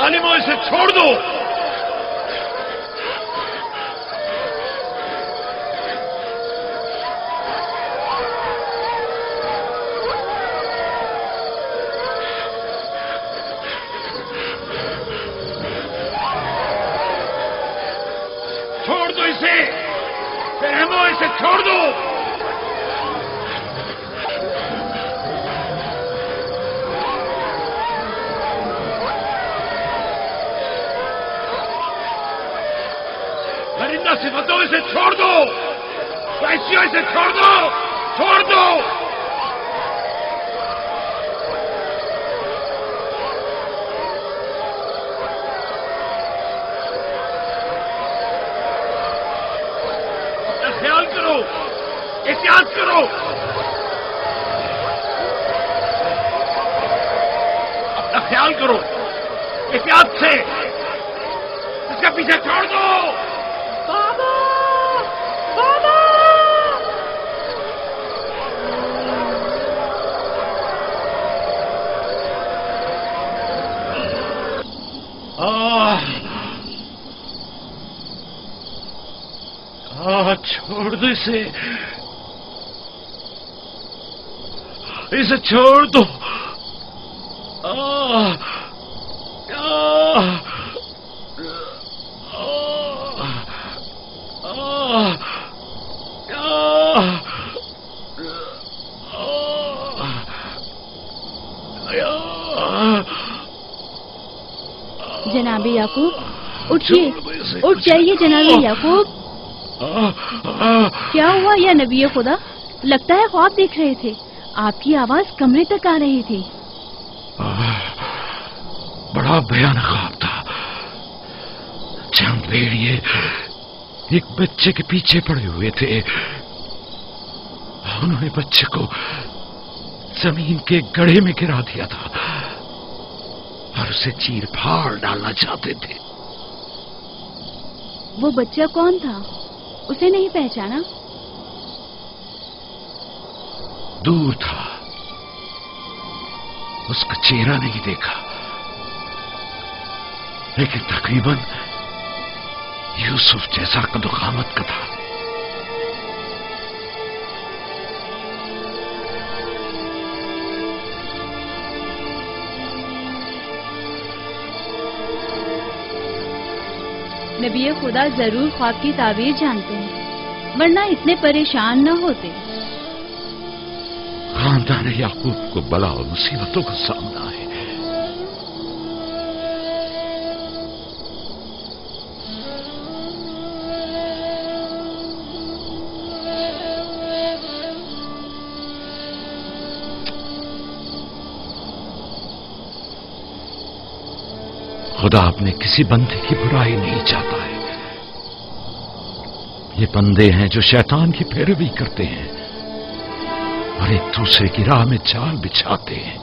जालिमों, इसे छोड़ दो। छोड़ दो इसे, रहमो, इसे छोड़ दो। परिंदा सिफतों, इसे छोड़ दो। वैश्यों, इसे छोड़ दो, छोड़ दो। अपना ख्याल करो, एहतियात करो। अपना ख्याल करो, एहतियात से। इसका पीछे छोड़ दो। بابا بابا چھوڑ دو اسے، اسے چھوڑ دو۔ جناب یعقوب اٹھیے، اٹھ جائیے جناب یعقوب۔ کیا ہوا یا نبی خدا؟ لگتا ہے خواب دیکھ رہے تھے، آپ کی آواز کمرے تک آ رہی تھی۔ بڑا بھیانک خواب تھا۔ چند بھیڑیے ایک بچے کے پیچھے پڑے ہوئے تھے، انہوں نے بچے کو زمین کے گڑھے میں گرا دیا تھا اور اسے چیر پھاڑ ڈالنا چاہتے تھے۔ وہ بچہ کون تھا؟ اسے نہیں پہچانا؟ دور تھا، اس کا چہرہ نہیں دیکھا، لیکن تقریباً یوسف جیسا قد و قامت کا تھا۔ نبی خدا ضرور خواب کی تعبیر جانتے ہیں، ورنہ اتنے پریشان نہ ہوتے۔ خاندان یعقوب کو بلا اور مصیبتوں کا سامنا ہے۔ خدا اپنے کسی بندے کی برائی نہیں چاہتا ہے۔ یہ بندے ہیں جو شیطان کی پیروی کرتے ہیں اور ایک دوسرے کی راہ میں جال بچھاتے ہیں۔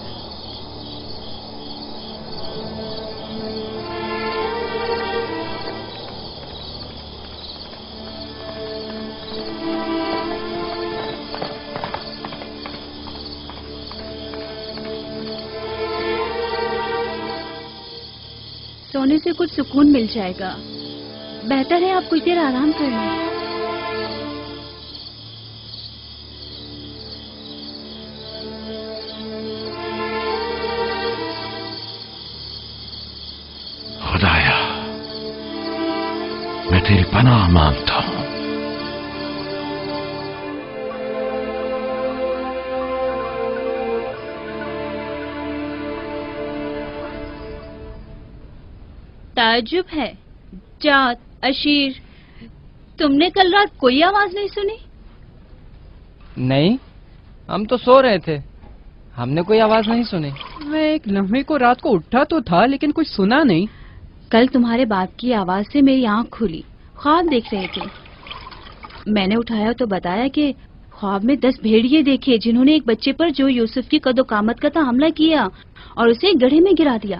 سونے سے کچھ سکون مل جائے گا، بہتر ہے آپ کچھ دیر آرام کر لیں۔ خدایا، میں تیری پناہ مانگتا ہوں۔ تعجب ہے، جات، اشیر، تم نے کل رات کوئی آواز نہیں سنی؟ نہیں، ہم تو سو رہے تھے، ہم نے کوئی آواز نہیں سنی۔ میں ایک لمحے کو رات کو اٹھا تو تھا لیکن کچھ سنا نہیں۔ کل تمہارے باپ کی آواز سے میری آنکھ کھلی، خواب دیکھ رہے تھے۔ میں نے اٹھایا تو بتایا کہ خواب میں 10 بھیڑیے دیکھے جنہوں نے ایک بچے پر جو یوسف کی قد و قامت کا تھا حملہ کیا اور اسے گڑھے میں گرا دیا۔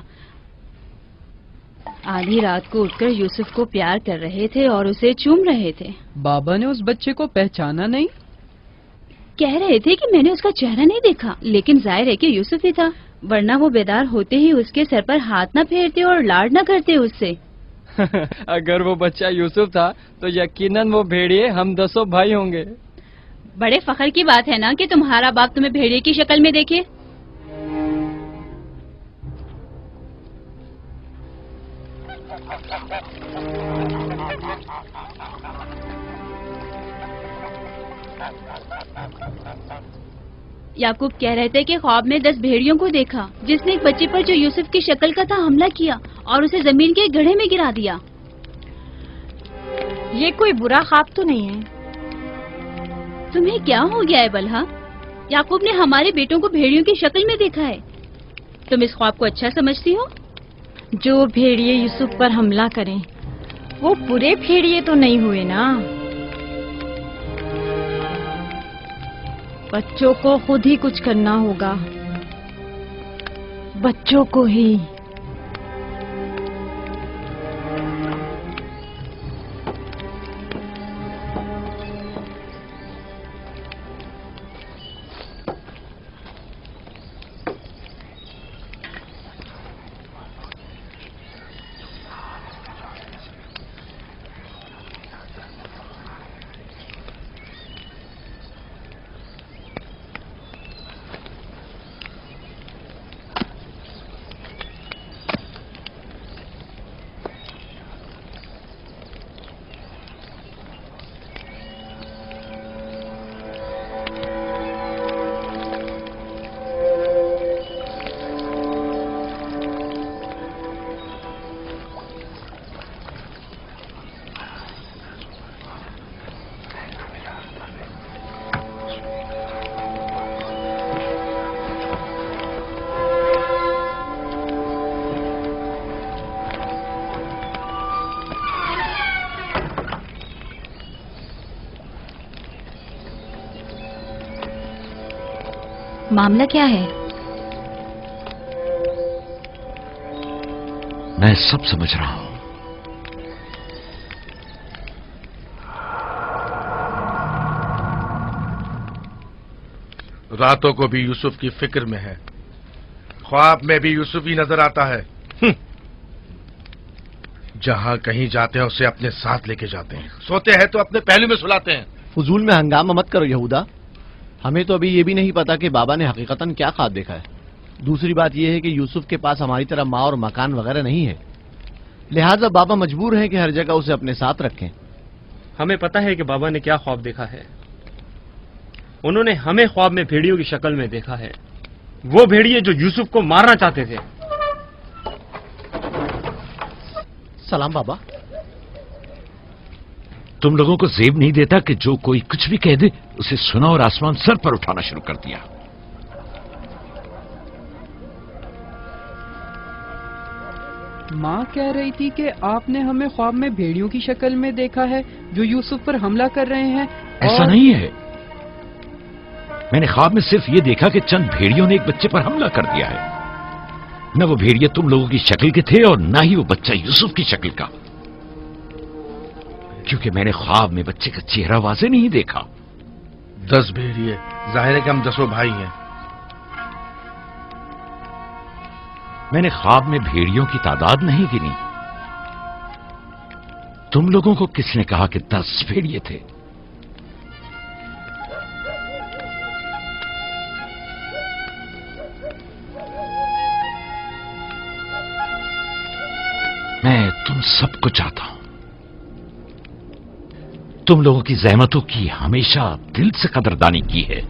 آدھی رات کو اٹھ کر یوسف کو پیار کر رہے تھے اور اسے چوم رہے تھے۔ بابا نے اس بچے کو پہچانا نہیں؟ کہہ رہے تھے کہ میں نے اس کا چہرہ نہیں دیکھا، لیکن ظاہر ہے کہ یوسف ہی تھا۔ ورنہ وہ بیدار ہوتے ہی اس کے سر پر ہاتھ نہ پھیرتے اور لاڈ نہ کرتے اس سے. اگر وہ بچہ یوسف تھا تو یقیناً وہ بھیڑیے ہم 10 بھائی ہوں گے. بڑے فخر کی بات ہے نا کہ تمہارا باپ تمہیں بھیڑیے کی شکل میں دیکھے. یعقوب کہہ رہے تھے کہ خواب میں 10 بھیڑیوں کو دیکھا جس نے ایک بچے پر جو یوسف کی شکل کا تھا حملہ کیا اور اسے زمین کے گڑھے میں گرا دیا. یہ کوئی برا خواب تو نہیں ہے. تمہیں کیا ہو گیا ہے بلہا؟ یعقوب نے ہمارے بیٹوں کو بھیڑیوں کی شکل میں دیکھا ہے. تم اس خواب کو اچھا سمجھتی ہو؟ جو بھیڑیے یوسف پر حملہ کریں وہ پورے بھیڑیے تو نہیں ہوئے نا. بچوں کو خود ہی کچھ کرنا ہوگا. بچوں کو ہی. معاملہ کیا ہے؟ میں سب سمجھ رہا ہوں. راتوں کو بھی یوسف کی فکر میں ہے، خواب میں بھی یوسف ہی نظر آتا ہے. جہاں کہیں جاتے ہیں اسے اپنے ساتھ لے کے جاتے ہیں، سوتے ہیں تو اپنے پہلو میں سلاتے ہیں. فضول میں ہنگامہ مت کرو یہودا. ہمیں تو ابھی یہ بھی نہیں پتا کہ بابا نے حقیقتاً کیا خواب دیکھا ہے. دوسری بات یہ ہے کہ یوسف کے پاس ہماری طرح ماں اور مکان وغیرہ نہیں ہے، لہٰذا بابا مجبور ہیں کہ ہر جگہ اسے اپنے ساتھ رکھیں. ہمیں پتا ہے کہ بابا نے کیا خواب دیکھا ہے. انہوں نے ہمیں خواب میں بھیڑیوں کی شکل میں دیکھا ہے، وہ بھیڑیے جو یوسف کو مارنا چاہتے تھے. سلام بابا. تم لوگوں کو زیب نہیں دیتا کہ جو کوئی کچھ بھی کہہ دے اسے سنا اور آسمان سر پر اٹھانا شروع کر دیا. ماں کہہ رہی تھی کہ آپ نے ہمیں خواب میں بھیڑیوں کی شکل میں دیکھا ہے جو یوسف پر حملہ کر رہے ہیں. ایسا نہیں ہے، میں نے خواب میں صرف یہ دیکھا کہ چند بھیڑیوں نے ایک بچے پر حملہ کر دیا ہے. نہ وہ بھیڑیے تم لوگوں کی شکل کے تھے اور نہ ہی وہ بچہ یوسف کی شکل کا، کیونکہ میں نے خواب میں بچے کا چہرہ واضح نہیں دیکھا. 10 بھیڑیے، ظاہر ہے کہ ہم 10 بھائی ہیں. میں نے خواب میں بھیڑیوں کی تعداد نہیں گنی. تم لوگوں کو کس نے کہا کہ 10 بھیڑیے تھے؟ میں تم سب کو چاہتا ہوں. تم لوگوں کی زحمتوں کی ہمیشہ دل سے قدردانی کی ہے،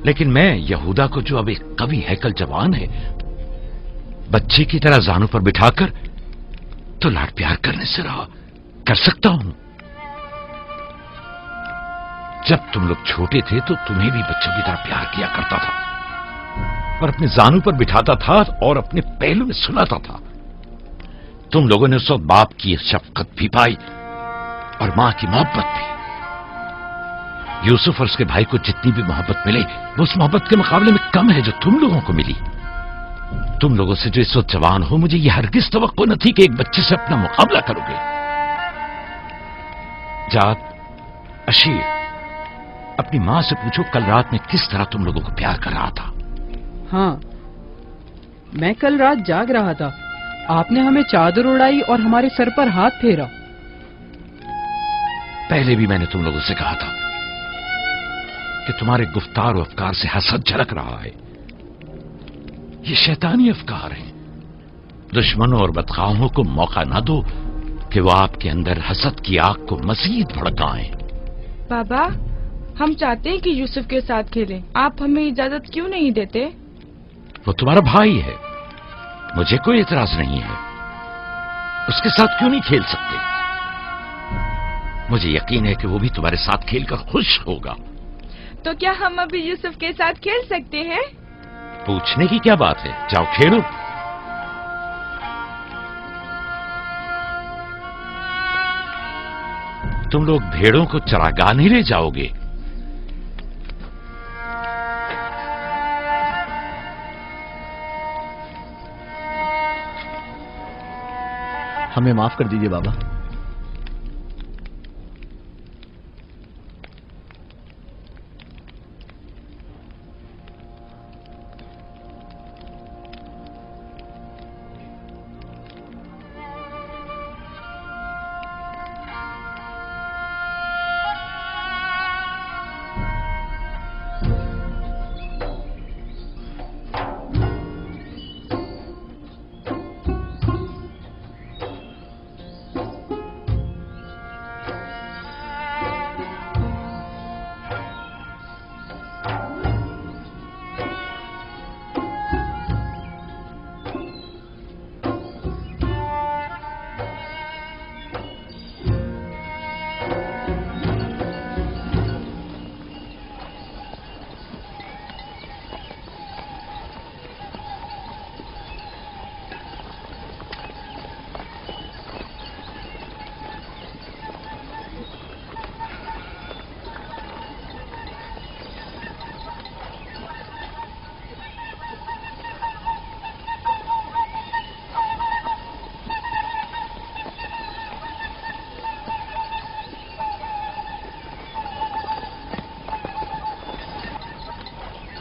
لیکن میں یہودا کو جو اب ایک قوی ہیکل جوان ہے بچے کی طرح زانوں پر بٹھا کر تو لاڈ پیار کرنے سے رہا کر سکتا ہوں. جب تم لوگ چھوٹے تھے تو تمہیں بھی بچوں کی طرح پیار کیا کرتا تھا اور اپنے زانوں پر بٹھاتا تھا اور اپنے پہلو میں سلاتا تھا. تم لوگوں نے اس وقت باپ کی شفقت بھی پائی اور ماں کی محبت بھی. یوسف اور اس کے بھائی کو جتنی بھی محبت ملے وہ اس محبت کے مقابلے میں کم ہے جو تم لوگوں کو ملی. تم لوگوں سے جو اس وقت جوان ہو مجھے یہ ہرگز توقع نہ تھی کہ ایک بچے سے اپنا مقابلہ کرو گے. جات، اشیر، اپنی ماں سے پوچھو کل رات میں کس طرح تم لوگوں کو پیار کر رہا تھا. हाँ, मैं कल रात जाग रहा था, आपने हमें चादर उड़ाई और हमारे सर पर हाथ फेरा। पहले भी मैंने तुम लोगों से कहा था कि तुम्हारे गुफ्तार और अफकार से हसद झलक रहा है। ये शैतानी अफकार हैं। दुश्मनों और बदखाहों को मौका ना दो कि वो आपके अंदर हसद की आग को मजीद भड़काएं। बाबा, हम चाहते हैं कि यूसुफ के साथ खेलें, आप हमें इजाजत क्यों नहीं देते? वो तुम्हारा भाई है, मुझे कोई एतराज नहीं है। उसके साथ क्यों नहीं खेल सकते? मुझे यकीन है कि वो भी तुम्हारे साथ खेलकर खुश होगा। तो क्या हम अभी यूसुफ के साथ खेल सकते हैं? पूछने की क्या बात है, जाओ खेलो। तुम लोग भेड़ों को चरागाह ले जाओगे। हमें माफ कर दीजिए बाबा।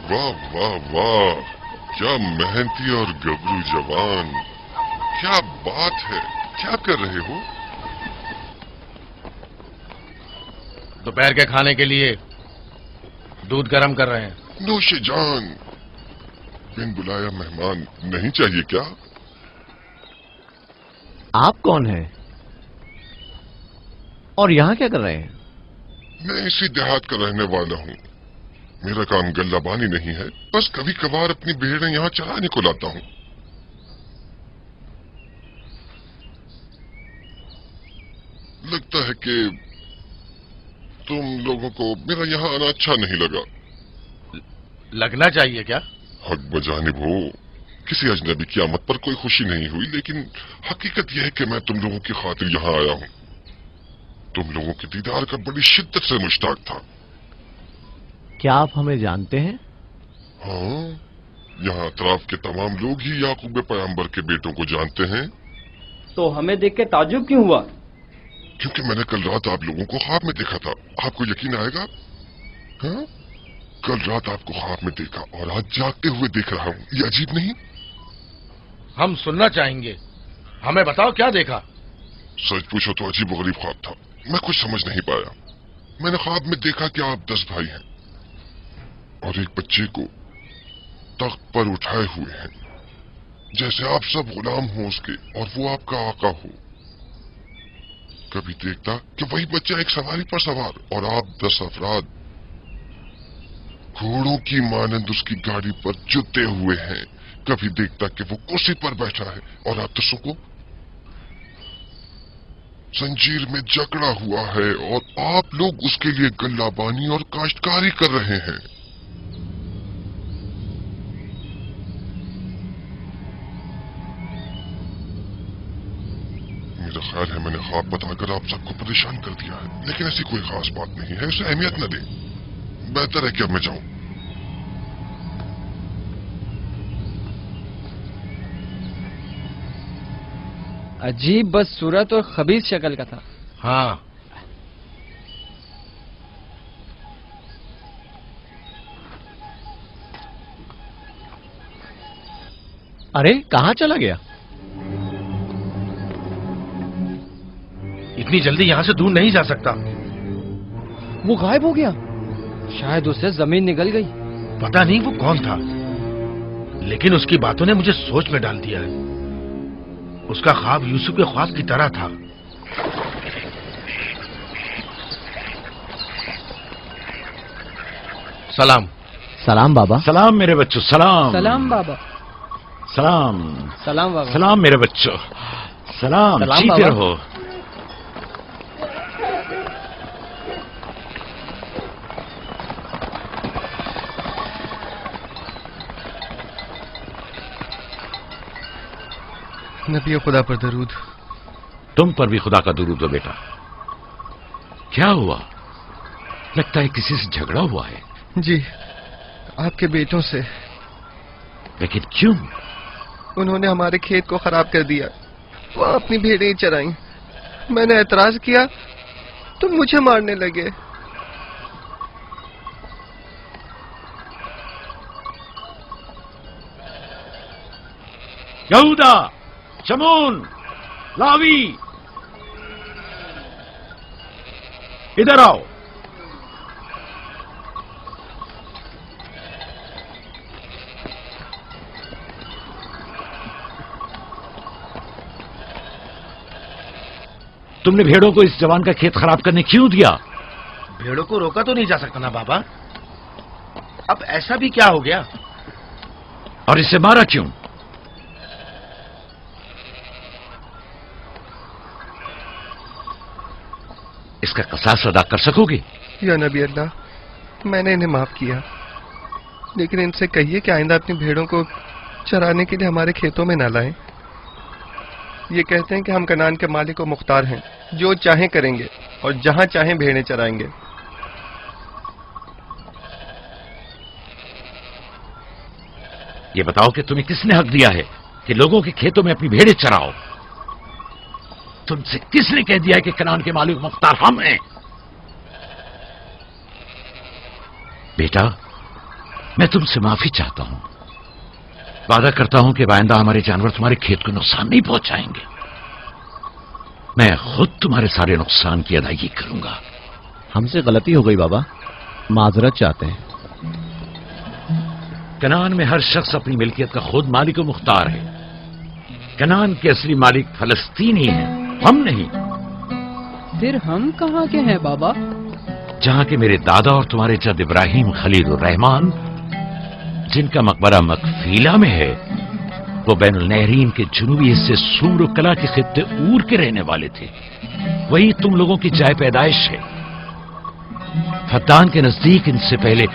वाह वाह वाह, क्या मेहनती और गबरू जवान, क्या बात है, क्या कर रहे हो? दोपहर के खाने के लिए दूध गर्म कर रहे हैं। नोशे जान, बिन बुलाया मेहमान नहीं चाहिए क्या? आप कौन हैं? और यहां क्या कर रहे हैं? मैं इसी देहात का रहने वाला हूँ। मेरा काम गल्लाबानी नहीं है, बस कभी कभार अपनी भेड़ें यहाँ चराने को लाता हूँ। लगता है कि तुम लोगों को मेरा यहाँ आना अच्छा नहीं लगा। लगना चाहिए क्या? हक बजानिब हो, किसी अजनबी की आमद पर कोई खुशी नहीं हुई, लेकिन हकीकत यह है कि मैं तुम लोगों की खातिर यहाँ आया हूँ। तुम लोगों के दीदार का बड़ी शिद्दत से मुश्ताक था। क्या आप हमें जानते हैं? हाँ, यहाँ अतराफ के तमाम लोग ही याकूब पैगंबर के बेटों को जानते हैं। तो हमें देख के ताजुब क्यों हुआ? क्योंकि मैंने कल रात आप लोगों को ख्वाब में देखा था। आपको यकीन आएगा? हाँ? कल रात आपको ख्वाब में देखा और आज जागते हुए देख रहा हूँ। ये अजीब नहीं? हम सुनना चाहेंगे, हमें बताओ क्या देखा। सच पूछो तो अजीब गरीब ख्वाब था, मैं कुछ समझ नहीं पाया। मैंने ख्वाब में देखा कि आप 10 भाई हैं और एक बच्चे को तख्त पर उठाए हुए हैं, जैसे आप सब गुलाम हो उसके और वो आपका आका हो। कभी देखता कि वही बच्चा एक सवारी पर सवार और आप 10 अफराद घोड़ों की मानंद उसकी गाड़ी पर जुते हुए हैं। कभी देखता कि वो कुर्सी पर बैठा है और आप 10 को जंजीर में जकड़ा हुआ है और आप लोग उसके लिए गल्लाबानी और काश्तकारी कर रहे हैं। मेरा ख्याल है मैंने ख्वाब बताकर आप सबको परेशान कर दिया है, लेकिन ऐसी कोई खास बात नहीं है, इसे अहमियत न दें। बेहतर है कि अब मैं जाऊं। अजीब बदसूरत और खबीस शक्ल का था। हाँ, अरे कहाँ चला गया? इतनी जल्दी यहाँ से दूर नहीं जा सकता। वो गायब हो गया। शायद उससे जमीन निकल गई। पता नहीं वो कौन था, लेकिन उसकी बातों ने मुझे सोच में डाल दिया है। उसका ख्वाब यूसुफ के ख्वाब की तरह था। सलाम। सलाम बाबा। सलाम मेरे बच्चों, सलाम। सलाम बाबा। सलाम। सलाम बाबा। सलाम मेरे बच्चों, सलाम। सलाम जीते बाबा। रहो। नबी खुदा पर दरूद। तुम पर भी खुदा का दुरूद हो बेटा। क्या हुआ? लगता है किसी से झगड़ा हुआ है। जी, आपके बेटों से। लेकिन क्यों? उन्होंने हमारे खेत को खराब कर दिया। वो अपनी भेड़ें चराई। मैंने एतराज किया तो मुझे मारने लगे। यहूदा, शमून, लावी, इधर आओ। तुमने भेड़ों को इस जवान का खेत खराब करने क्यों दिया? भेड़ों को रोका तो नहीं जा सकता ना बाबा। अब ऐसा भी क्या हो गया? और इसे मारा क्यों? इसका कसास अदा कर सकोगे? या नबी अल्लाह, मैंने इन्हें माफ किया, लेकिन इनसे कहिए कि आइंदा अपनी भेड़ों को चराने के लिए हमारे खेतों में न लाएं। ये कहते हैं कि हम कनान के मालिक और मुख्तार हैं, जो चाहें करेंगे और जहां चाहें भेड़ें चराएंगे। ये बताओ कि तुम्हें किसने हक दिया है कि लोगों के खेतों में अपनी भेड़ें चराओ? तुमसे किसने कह दिया है कि कनान के मालिक मुख्तार हम हैं? बेटा, मैं तुमसे माफी चाहता हूं। वादा करता हूं कि आइंदा हमारे जानवर तुम्हारे खेत को नुकसान नहीं पहुंचाएंगे। मैं खुद तुम्हारे सारे नुकसान की अदायगी करूंगा। हमसे गलती हो गई बाबा, माजरत चाहते हैं। कनान में हर शख्स अपनी मिल्कियत का खुद मालिक और मुख्तार है। कनान के असली मालिक फलस्तीनी हैं, हम नहीं। फिर हम कहाँ के हैं बाबा? जहां के मेरे दादा और तुम्हारे जद इब्राहिम खलील रहमान, जिनका मकबरा मकफीला में है, वो बैनुल नहरीन के जुनूबी हिस्से सूर और कला के खित्ते ऊर के रहने वाले थे। वही तुम लोगों की जाय पैदाइश है। फद्दान के नजदीक इनसे पहले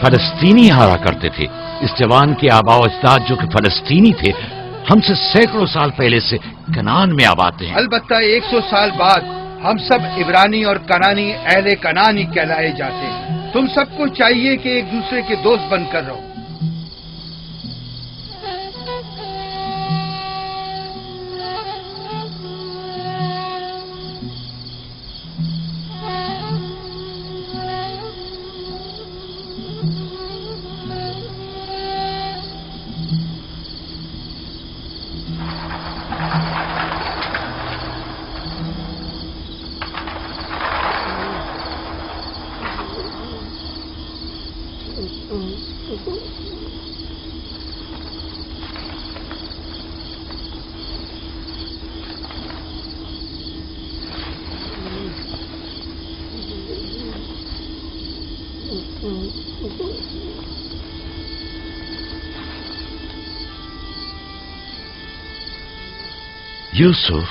फलस्तीनी हारा करते थे। इस जवान के आबा अजदाद जो कि फलस्तीनी थे, हमसे सैकड़ों साल पहले से कनान में आबाद हैं। अलबत्ता 100 साल बाद हम सब इब्रानी और कनानी अहले कनानी कहलाए जाते हैं। तुम सबको चाहिए कि एक दूसरे के दोस्त बनकर रहो। यूसुफ,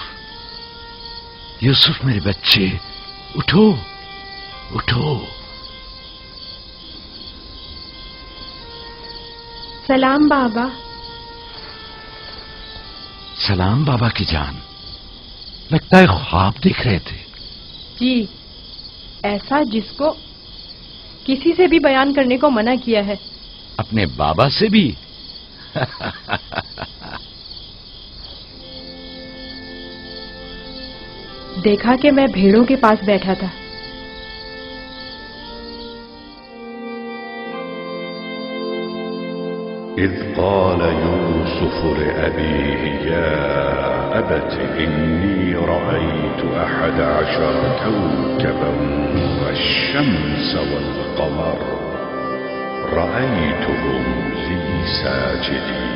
यूसुफ मेरे बच्चे, उठो, उठो। सलाम बाबा। सलाम बाबा की जान। लगता है ख्वाब देख रहे थे। जी, ऐसा जिसको किसी से भी बयान करने को मना किया है। अपने बाबा से भी? देखा कि मैं भेड़ों के पास बैठा था। إذ قال يوسف لأبيه يا أبت إني رأيت 11 كوكبا والشمس والقمر رأيتهم لي ساجدين.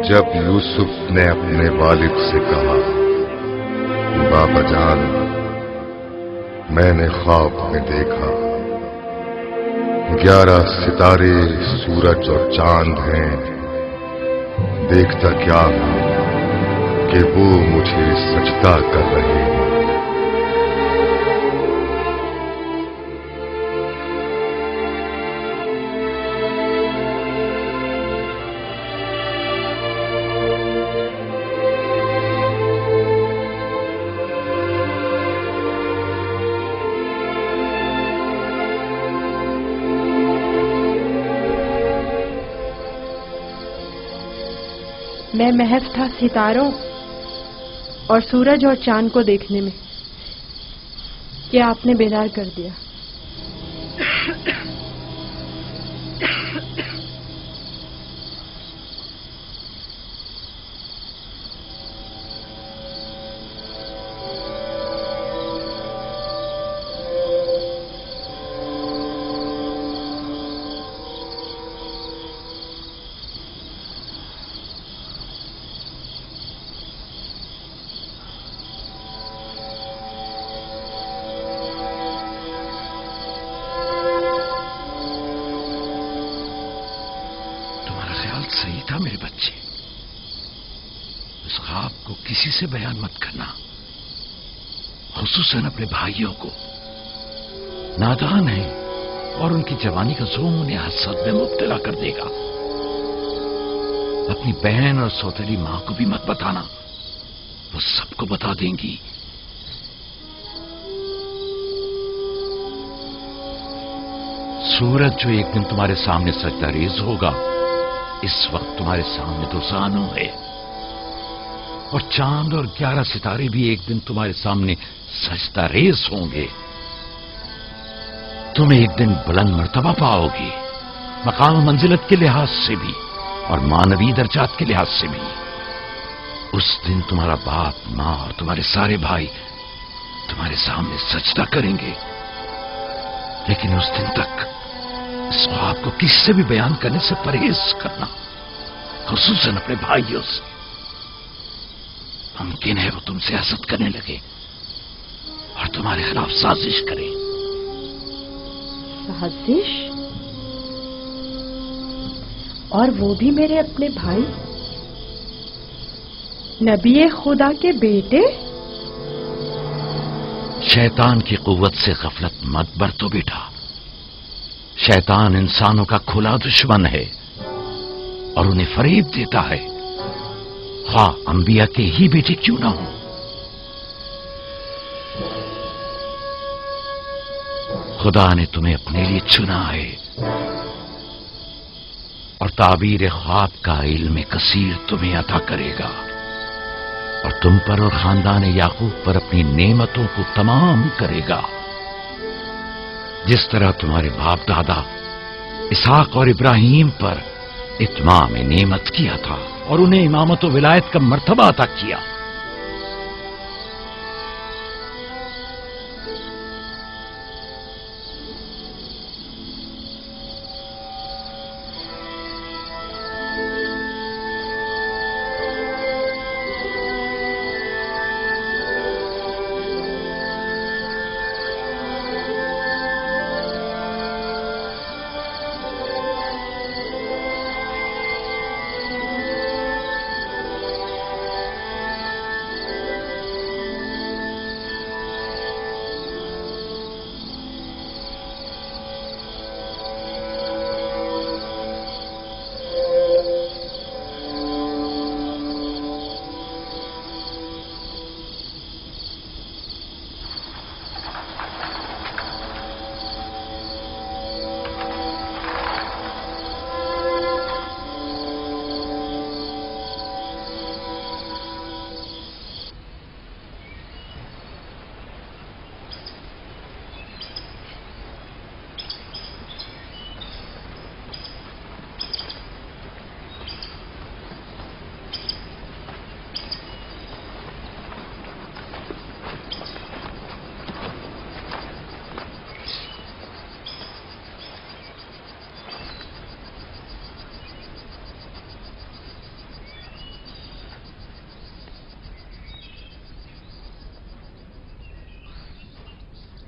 جب یوسف نے اپنے والد سے کہا بابا جان میں نے خواب میں دیکھا 11 ستارے سورج اور چاند ہیں، دیکھتا کیا ہوں کہ وہ مجھے سجدہ کر رہے ہیں۔ میں محض تھا ستاروں اور سورج اور چاند کو دیکھنے میں کہ آپ نے بیدار کر دیا۔ صحیح تھا میرے بچے، اس خواب کو کسی سے بیان مت کرنا، خصوصاً اپنے بھائیوں کو۔ نادان ہیں اور ان کی جوانی کا زوم انہیں حسد میں مبتلا کر دے گا۔ اپنی بہن اور سوتیلی ماں کو بھی مت بتانا، وہ سب کو بتا دیں گی۔ سورج جو ایک دن تمہارے سامنے سجدہ ریز ہوگا، اس وقت تمہارے سامنے تو زانو ہے، اور چاند اور 11 ستارے بھی ایک دن تمہارے سامنے سجدہ ریز ہوں گے۔ تم ایک دن بلند مرتبہ پاؤ گے، مقام و منزلت کے لحاظ سے بھی اور مانوی درجات کے لحاظ سے بھی۔ اس دن تمہارا باپ، ماں اور تمہارے سارے بھائی تمہارے سامنے سجدہ کریں گے، لیکن اس دن تک اس خواب کو کسی سے بھی بیان کرنے سے پرہیز کرنا، خصوصاً اپنے بھائیوں سے۔ ممکن ہے وہ تم سے حسد کرنے لگے اور تمہارے خلاف سازش کرے۔ سازش؟ اور وہ بھی میرے اپنے بھائی، نبی خدا کے بیٹے؟ شیطان کی قوت سے غفلت مت برتو بیٹا۔ شیطان انسانوں کا کھلا دشمن ہے اور انہیں فریب دیتا ہے، خواہ انبیاء کے ہی بیٹے کیوں نہ ہوں۔ خدا نے تمہیں اپنے لیے چنا ہے اور تعبیر خواب کا علم کثیر تمہیں عطا کرے گا، اور تم پر اور خاندان یعقوب پر اپنی نعمتوں کو تمام کرے گا۔ जिस तरह तुम्हारे बाप दादा इसहाक और इब्राहिम पर इत्माम नेमत किया था और उन्हें इमामत व विलायत का मर्तबा अता किया।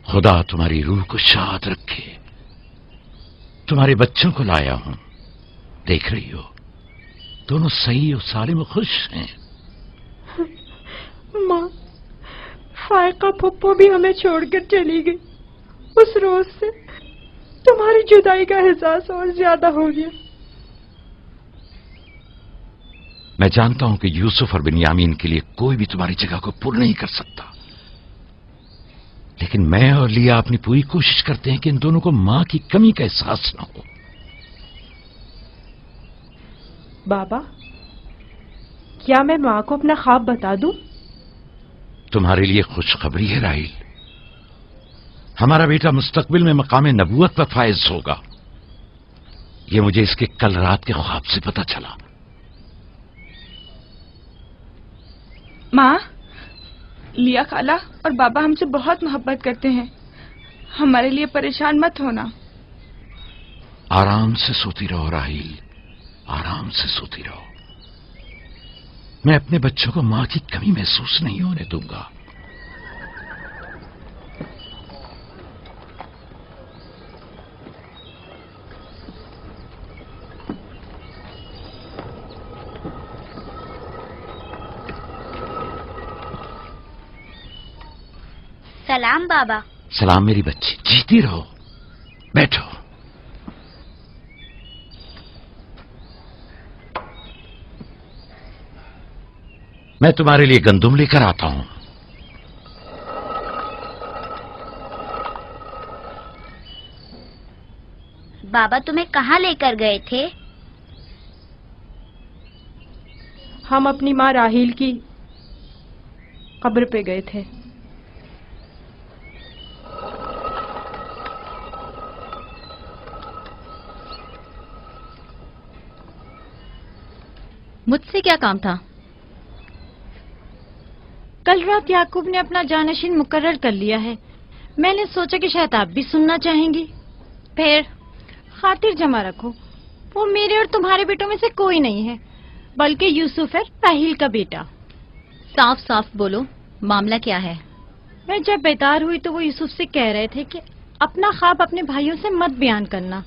खुदा तुम्हारी रूह को शाद रखे। तुम्हारे बच्चों को लाया हूं, देख रही हो दोनों सही और सालिम खुश हैं। माँ, फायका फुप्पो भी हमें छोड़कर चली गई। उस रोज से तुम्हारी जुदाई का एहसास और ज्यादा हो गया। मैं जानता हूं कि यूसुफ और बिन्यामीन के लिए कोई भी तुम्हारी जगह को पूर्ण नहीं कर सकता, लेकिन मैं और लिया अपनी पूरी कोशिश करते हैं कि इन दोनों को मां की कमी का एहसास न हो। बाबा, क्या मैं माँ को अपना ख्वाब बता दूं? तुम्हारे लिए खुशखबरी है राहिल, हमारा बेटा मुस्तकबिल में मकाम नबूवत पर फायज होगा। ये मुझे इसके कल रात के ख्वाब से पता चला। माँ, लिया खाला और बाबा हमसे बहुत मोहब्बत करते हैं, हमारे लिए परेशान मत होना। आराम से सोती रहो राहिल, आराम से सोती रहो। मैं अपने बच्चों को मां की कमी महसूस नहीं होने दूंगा। सलाम बाबा। सलाम मेरी बच्ची, जीती रहो। बैठो। मैं तुम्हारे लिए गंदुम लेकर आता हूं। बाबा तुम्हें कहाँ लेकर गए थे? हम अपनी माँ राहील की कब्र पे गए थे। मुझसे क्या काम था? कल रात याकूब ने अपना जानशीन मुकर्रर कर लिया है। मैंने सोचा कि शायद आप भी सुनना चाहेंगी। फिर खातिर जमा रखो, वो मेरे और तुम्हारे बेटों में से कोई नहीं है, बल्कि यूसुफ है, राहील का बेटा। साफ साफ बोलो, मामला क्या है? मैं जब बेदार हुई तो वो यूसुफ से कह रहे थे कि अपना ख्वाब अपने भाइयों से मत बयान करना।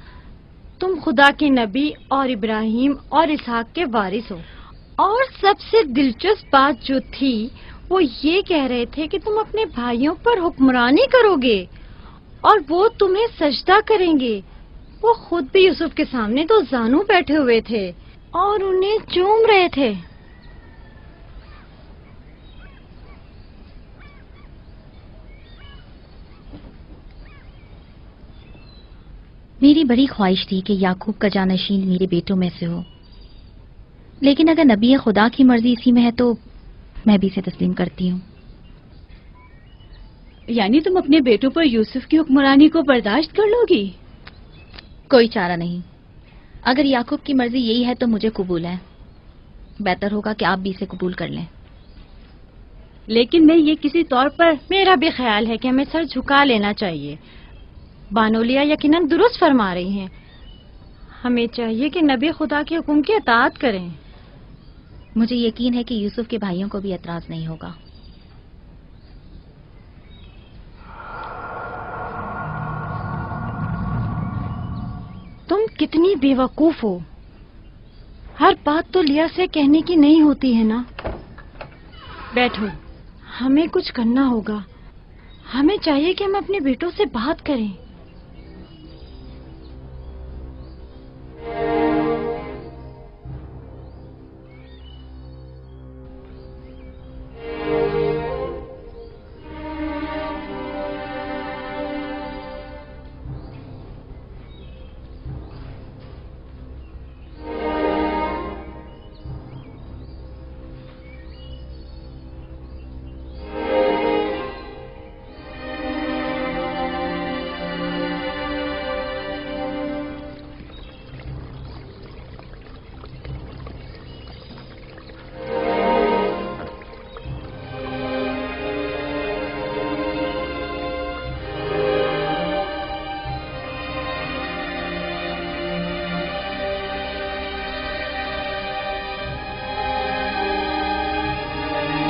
तुम खुदा के नबी और इब्राहिम और इसहाक के वारिस हो। और सबसे दिलचस्प बात जो थी वो ये कह रहे थे कि तुम अपने भाइयों पर हुक्मरानी करोगे और वो तुम्हें सजदा करेंगे। वो खुद भी यूसुफ के सामने दो जानू बैठे हुए थे और उन्हें चूम रहे थे। मेरी बड़ी ख्वाहिश थी कि याकूब का जानशीन मेरे बेटों में से हो, लेकिन अगर नबी खुदा की मर्जी इसी में है तो मैं भी इसे तस्लीम करती हूँ। यानी तुम अपने बेटों पर यूसुफ की हुक्मरानी को बर्दाश्त कर लोगी? कोई चारा नहीं। अगर याकूब की मर्जी यही है तो मुझे कबूल है। बेहतर होगा कि आप भी इसे कबूल कर लें। लेकिन मैं ये किसी तौर पर... मेरा भी ख्याल है कि हमें सर झुका लेना चाहिए। बानोलिया यकीनन दुरुस्त फरमा रही हैं। हमें चाहिए कि नबी खुदा के हुक्म की इताअत करें। मुझे यकीन है कि यूसुफ के भाइयों को भी एतराज नहीं होगा। तुम कितनी बेवकूफ हो। हर बात तो लिया से कहने की नहीं होती है ना। बैठो, हमें कुछ करना होगा। हमें चाहिए कि हम अपने बेटों से बात करें।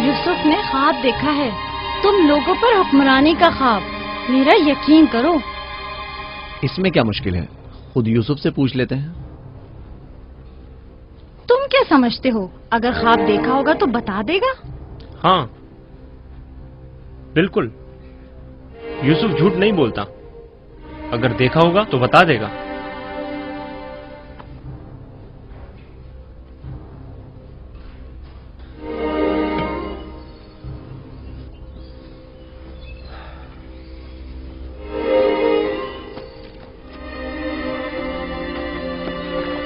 यूसुफ ने ख्वाब देखा है, तुम लोगों पर हुक्मरानी का ख्वाब। मेरा यकीन करो। इसमें क्या मुश्किल है, खुद यूसुफ से पूछ लेते हैं। तुम क्या समझते हो, अगर ख्वाब देखा होगा तो बता देगा? हाँ बिल्कुल, यूसुफ झूठ नहीं बोलता। अगर देखा होगा तो बता देगा।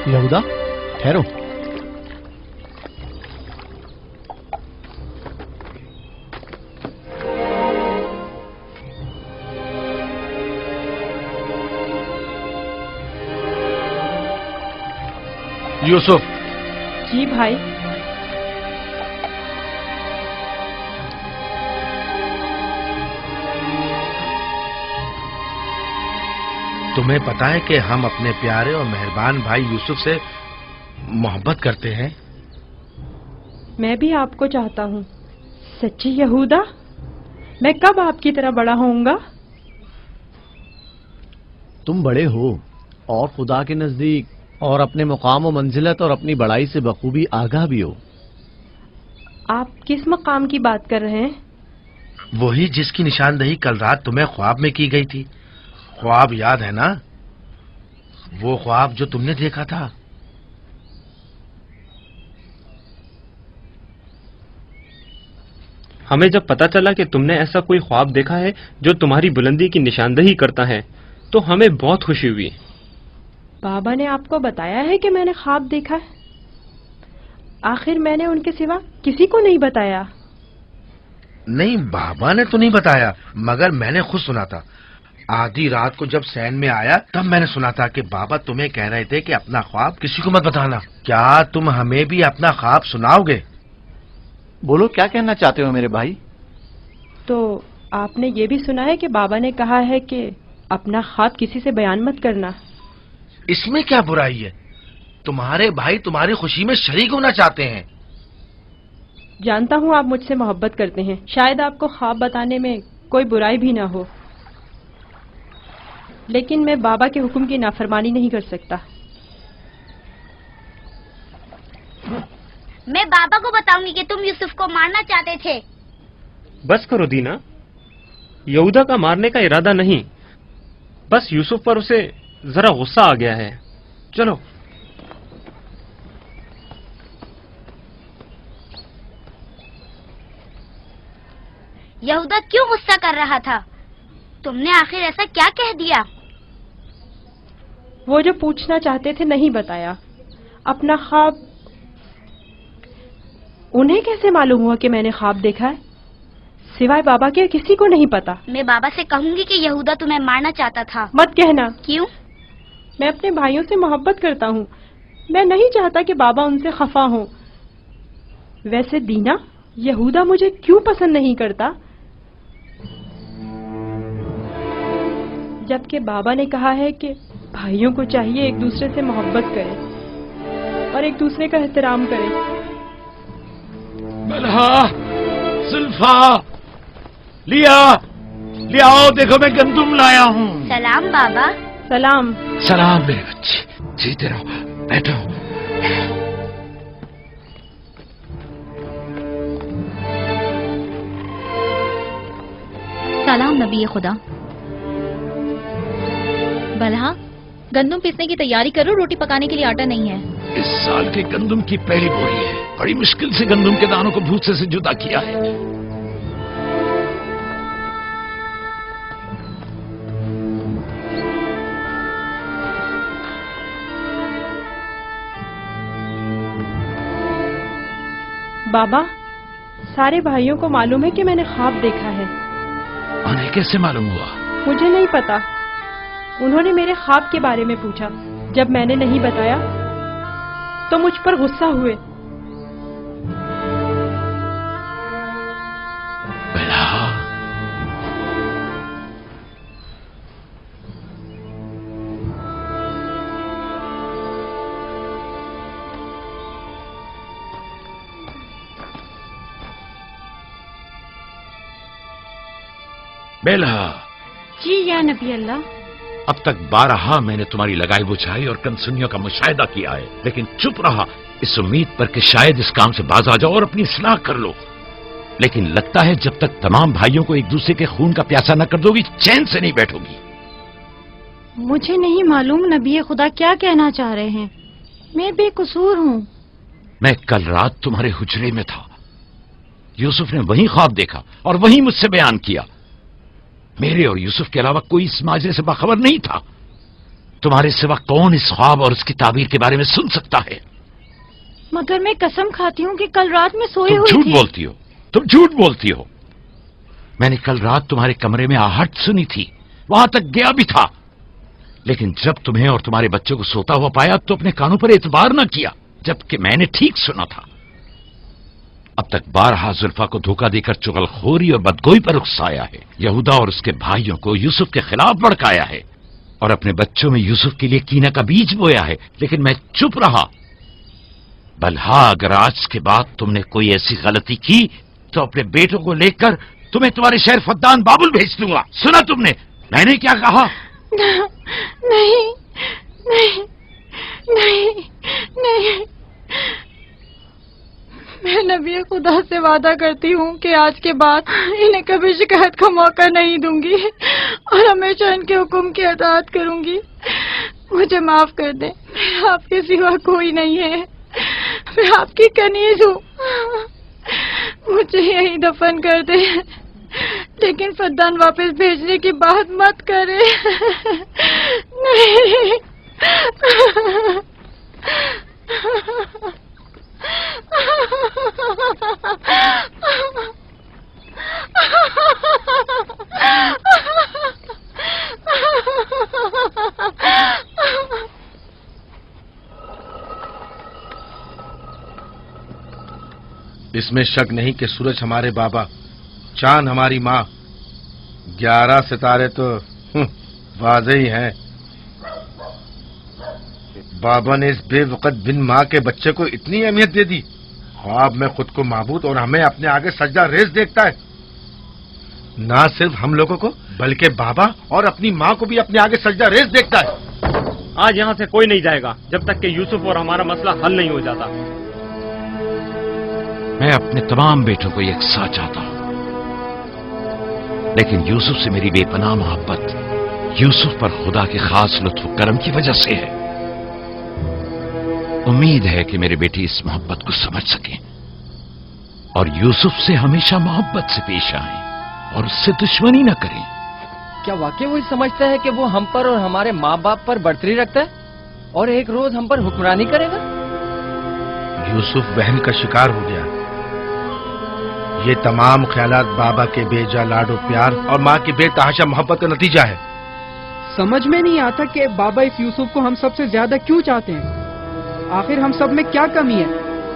यहूदा, ठहरो। यूसुफ। जी भाई। तुम्हें पता है कि हम अपने प्यारे और मेहरबान भाई यूसुफ से मोहब्बत करते हैं। मैं भी आपको चाहता हूँ। सच्ची यहूदा, मैं कब आपकी तरह बड़ा होऊंगा? तुम बड़े हो और खुदा के नजदीक और अपने मुकाम व मंजिलत और अपनी बड़ाई से बखूबी आगाह भी हो। आप किस मकाम की बात कर रहे हैं? वही जिसकी निशानदही कल रात तुम्हें ख्वाब में की गई थी। ख्वाब याद है ना? वो ख्वाब जो तुमने देखा था। हमें जब पता चला कि तुमने ऐसा कोई ख्वाब देखा है जो तुम्हारी बुलंदी की निशानदही करता है तो हमें बहुत खुशी हुई। बाबा ने आपको बताया है कि मैंने ख्वाब देखा है? आखिर मैंने उनके सिवा किसी को नहीं बताया। नहीं, बाबा ने तो नहीं बताया, मगर मैंने खुद सुना था। आधी रात को जब सैन में आया तब मैंने सुना था कि बाबा तुम्हें कह रहे थे कि अपना ख्वाब किसी को मत बताना। क्या तुम हमें भी अपना ख्वाब सुनाओगे? बोलो, क्या कहना चाहते हो मेरे भाई? तो आपने ये भी सुना है कि बाबा ने कहा है कि अपना ख्वाब किसी से बयान मत करना। इसमें क्या बुराई है? तुम्हारे भाई तुम्हारी खुशी में शरीक होना चाहते हैं। जानता हूँ आप मुझसे मोहब्बत करते हैं, शायद आपको ख्वाब बताने में कोई बुराई भी ना हो, लेकिन मैं बाबा के हुक्म की नाफरमानी नहीं कर सकता। मैं बाबा को बताऊंगी कि तुम यूसुफ को मारना चाहते थे। बस करो दीना, यहूदा का मारने का इरादा नहीं, बस यूसुफ पर उसे जरा गुस्सा आ गया है। चलो। यहूदा क्यों गुस्सा कर रहा था? तुमने आखिर ऐसा क्या कह दिया? वो जो पूछना चाहते थे नहीं बताया। अपना ख्वाब उन्हें कैसे मालूम हुआ कि मैंने ख्वाब देखा है? सिवाय बाबा के किसी को नहीं पता। मैं बाबा से कहूंगी कि यहूदा तुम्हें मारना चाहता था। मत कहना। क्यों? मैं अपने भाइयों से मोहब्बत करता हूँ। मैं नहीं चाहता कि बाबा उनसे खफा हो। वैसे दीना, यहूदा मुझे क्यों पसंद नहीं करता? जबकि बाबा ने कहा है कि भाइयों को चाहिए एक दूसरे से मोहब्बत करें और एक दूसरे का एहतराम करें। बलहा, जुल्फा, लिया, आओ देखो मैं गंदुम लाया हूँ। सलाम बाबा। सलाम। सलाम मेरे बच्चे, जीते रहो, बैठो। सलाम नबी खुदा। बलहा, गंदम पीसने की तैयारी करो, रोटी पकाने के लिए आटा नहीं है। इस साल के गंदम की पहली बोरी है। बड़ी मुश्किल से गंदम के दानों को भूसे से जुदा किया है। बाबा, सारे भाइयों को मालूम है कि मैंने ख्वाब देखा है। उन्हें कैसे मालूम हुआ? मुझे नहीं पता। उन्होंने मेरे ख्वाब के बारे में पूछा। जब मैंने नहीं बताया तो मुझ पर गुस्सा हुए। बेला। जी या नबी अल्लाह। अब तक 12 मैंने तुम्हारी लगाई बुझाई और कनसुनियों का मुशाहिदा किया है, लेकिन चुप रहा इस उम्मीद पर कि शायद इस काम से बाज आ जाओ और अपनी इस्लाह कर लो। लेकिन लगता है जब तक तमाम भाइयों को एक दूसरे के खून का प्यासा न कर दोगी, चैन से नहीं बैठोगी। मुझे नहीं मालूम नबी खुदा क्या कहना चाह रहे हैं। मैं बेकसूर हूँ। मैं कल रात तुम्हारे हुजरे में था। यूसुफ ने वही ख्वाब देखा और वही मुझसे बयान किया। मेरे और यूसुफ के अलावा कोई इस माजरे से बाखबर नहीं था। तुम्हारे सिवा कौन इस ख्वाब और उसकी ताबीर के बारे में सुन सकता है? मगर मैं कसम खाती हूँ कि कल रात में सोई हुई थी। झूठ बोलती हो, तुम झूठ बोलती हो। मैंने कल रात तुम्हारे कमरे में आहट सुनी थी, वहां तक गया भी था, लेकिन जब तुम्हें और तुम्हारे बच्चों को सोता हुआ पाया तो अपने कानों पर एतबार न किया, जबकि मैंने ठीक सुना था। अब तक 12 जुल्फा को धोखा देकर चुगलखोरी और बदगोई पर उकसाया है। यहूदा और उसके भाइयों को यूसुफ के खिलाफ भड़काया है और अपने बच्चों में यूसुफ के लिए कीना का बीज बोया है, लेकिन मैं चुप रहा। बल्हा, अगर आज के बाद तुमने कोई ऐसी गलती की तो अपने बेटों को लेकर तुम्हें तुम्हारे शहर फद्दान बाबुल भेज दूंगा। सुना तुमने मैंने क्या कहा? नहीं नहीं नहीं नहीं। मैं नबी खुदा से वादा करती हूँ कि आज के बाद इन्हें कभी शिकायत का मौका नहीं दूंगी और हमेशा इनके हुक्म की अताअत करूंगी। मुझे माफ कर दें, मैं आपके सिवा कोई नहीं है। मैं आपकी कनीज हूँ। मुझे यहीं दफन कर दे, लेकिन फद्दान वापस भेजने की बात मत करे। नहीं। इसमें शक नहीं कि सूरज हमारे बाबा, चांद हमारी माँ, 11 सितारे तो वाज़े ही हैं। बाबा ने इस बेवकत बिन माँ के बच्चे को इतनी अहमियत दे दी। ख्वाब में खुद को माबूद और हमें अपने आगे सजदा रेज़ देखता है। ना सिर्फ हम लोगों को बल्कि बाबा और अपनी माँ को भी अपने आगे सजदा रेज़ देखता है। आज यहाँ से कोई नहीं जाएगा जब तक कि यूसुफ और हमारा मसला हल नहीं हो जाता। मैं अपने तमाम बेटों को यकसा चाहता हूं, लेकिन यूसुफ से मेरी बेपनाह मोहब्बत यूसुफ पर खुदा के खास लुत्फ करम की वजह से है। उम्मीद है कि मेरे बेटे इस मोहब्बत को समझ सकें और यूसुफ से हमेशा मोहब्बत से पेश आएं और उससे दुश्मनी न करें। क्या वाकई वही समझता है कि वो हम पर और हमारे माँ बाप पर बढ़तरी रखता है और एक रोज हम पर हुक्मरानी करेगा? यूसुफ वहम का शिकार हो गया। ये तमाम ख्यालात बाबा के बेजा लाड और प्यार और माँ की बेतहाशा मोहब्बत का नतीजा है। समझ में नहीं आता कि बाबा इस यूसुफ को हम सबसे ज्यादा क्यों चाहते हैं। आखिर हम सब में क्या कमी है?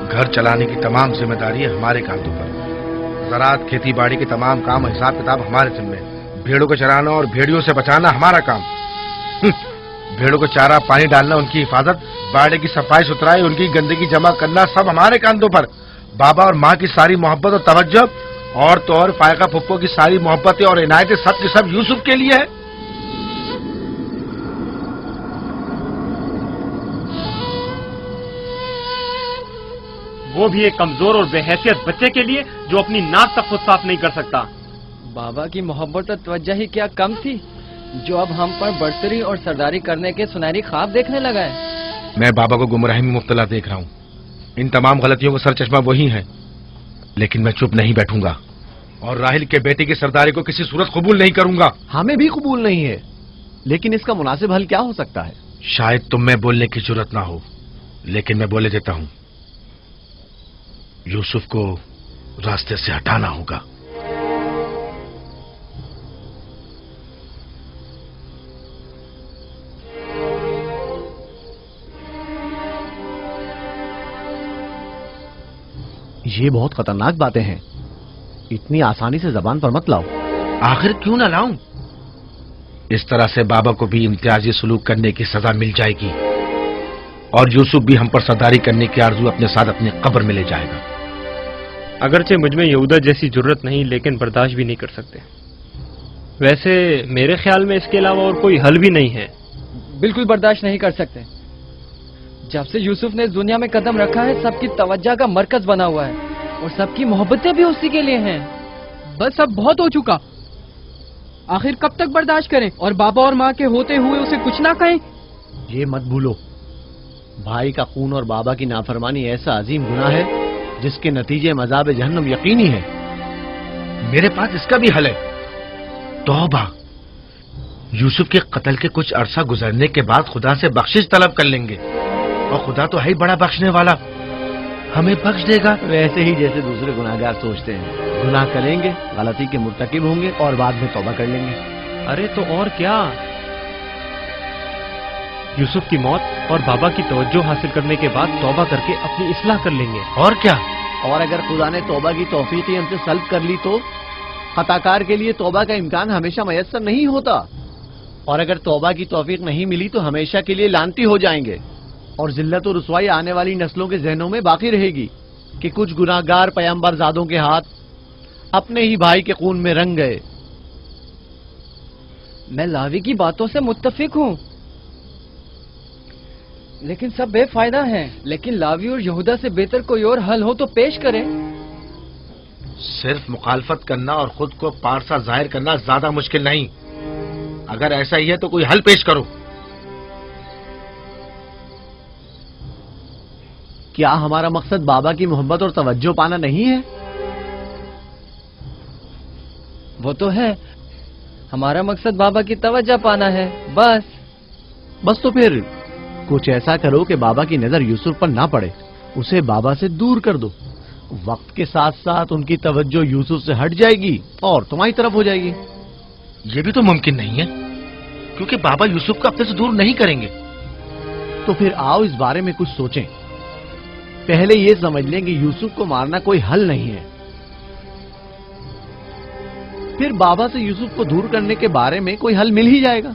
घर चलाने की तमाम जिम्मेदारी हमारे कांधों पर। ज़राअत, खेती बाड़ी के तमाम काम और हिसाब किताब हमारे जिम्मे। भेड़ों को चराना और भेड़ियों से बचाना हमारा काम। भेड़ों को चारा पानी डालना, उनकी हिफाजत, बाड़े की सफाई सुथराई, उनकी गंदगी जमा करना सब हमारे कांधों पर। बाबा और माँ की सारी मोहब्बत और तवज्जो और तो और फायका फुप्पो की सारी मोहब्बतें और इनायतें सब के सब यूसुफ के लिए है। वो भी एक कमजोर और बेहैसियत बच्चे के लिए जो अपनी नाक तक खुद साफ नहीं कर सकता। बाबा की मोहब्बत और तवज्जो ही क्या कम थी जो अब हम पर बढ़तरी और सरदारी करने के सुनहरी ख्वाब देखने लगा है। मैं बाबा को गुमराही में मुब्तला देख रहा हूँ। इन तमाम गलतियों का सरचश्मा वही है, लेकिन मैं चुप नहीं बैठूंगा और राहिल के बेटे की सरदारी को किसी सूरत कबूल नहीं करूंगा। हमें भी कबूल नहीं है, लेकिन इसका मुनासिब हल क्या हो सकता है? शायद तुम में बोलने की जरूरत ना हो, लेकिन मैं बोले देता हूँ। यूसुफ को रास्ते से हटाना होगा। ये बहुत खतरनाक बातें हैं, इतनी आसानी से जबान पर मत लाओ। आखिर क्यों ना लाऊं? इस तरह से बाबा को भी इम्तियाजी सलूक करने की सजा मिल जाएगी और यूसुफ भी हम पर सरदारी करने की आरज़ू अपने साथ अपनी कब्र में ले जाएगा। अगरचे मुझमें यहूदा जैसी जरूरत नहीं, लेकिन बर्दाश्त भी नहीं कर सकते। वैसे मेरे ख्याल में इसके अलावा और कोई हल भी नहीं है। बिल्कुल बर्दाश्त नहीं कर सकते। जब से यूसुफ ने इस दुनिया में कदम रखा है, सबकी तवज्जो का मरकज बना हुआ है और सबकी मोहब्बतें भी उसी के लिए हैं। बस अब बहुत हो चुका। आखिर कब तक बर्दाश्त करें और बाबा और माँ के होते हुए उसे कुछ ना कहें? ये मत भूलो, भाई का खून और बाबा की नाफरमानी ऐसा अजीम गुनाह है जिसके नतीजे मज़ाब जहन्नम यकीनी है। मेरे पास इसका भी हल है, तौबा। यूसुफ के कत्ल के कुछ अरसा गुजरने के बाद खुदा से बख्शिश तलब कर लेंगे और खुदा तो है ही बड़ा बख्शने वाला, हमें बख्श देगा। वैसे ही जैसे दूसरे गुनाहगार सोचते हैं, गुनाह करेंगे, गलती के मुर्तकिब होंगे और बाद में तौबा कर लेंगे। अरे तो और क्या, यूसुफ की मौत और बाबा की तवज्जो हासिल करने के बाद तौबा करके अपनी इस्लाह कर लेंगे। और क्या, और अगर खुदा ने तौबा की तौफीक हमसे सल्ब कर ली तो खताकार के लिए तौबा का इम्कान हमेशा मयस्सर नहीं होता, और अगर तौबा की तौफीक नहीं मिली तो हमेशा के लिए लानती हो जाएंगे और जिल्लत और रुसवाई आने वाली नस्लों के जहनों में बाकी रहेगी कि कुछ गुनाहगार पैगंबर ज़ादों के हाथ अपने ही भाई के खून में रंग गए। मैं लावी की बातों से मुत्तफिक हूँ, लेकिन सब बेफायदा हैं। लेकिन लावी और यहूदा से बेहतर कोई और हल हो तो पेश करें। सिर्फ मुखालफत करना और खुद को पारसा जाहिर करना ज्यादा मुश्किल नहीं। अगर ऐसा ही है तो कोई हल पेश करो। क्या हमारा मकसद बाबा की मोहब्बत और तवज्जो पाना नहीं है? वो तो है, हमारा मकसद बाबा की तवज्जो पाना है। बस तो फिर कुछ ऐसा करो कि बाबा की नजर यूसुफ पर ना पड़े, उसे बाबा से दूर कर दो। वक्त के साथ साथ उनकी तवज्जो यूसुफ से हट जाएगी और तुम्हारी तरफ हो जाएगी। ये भी तो मुमकिन नहीं है, क्योंकि बाबा यूसुफ को अपने से दूर नहीं करेंगे। तो फिर आओ इस बारे में कुछ सोचें। पहले ये समझ लें कि यूसुफ को मारना कोई हल नहीं है, फिर बाबा से यूसुफ को दूर करने के बारे में कोई हल मिल ही जाएगा।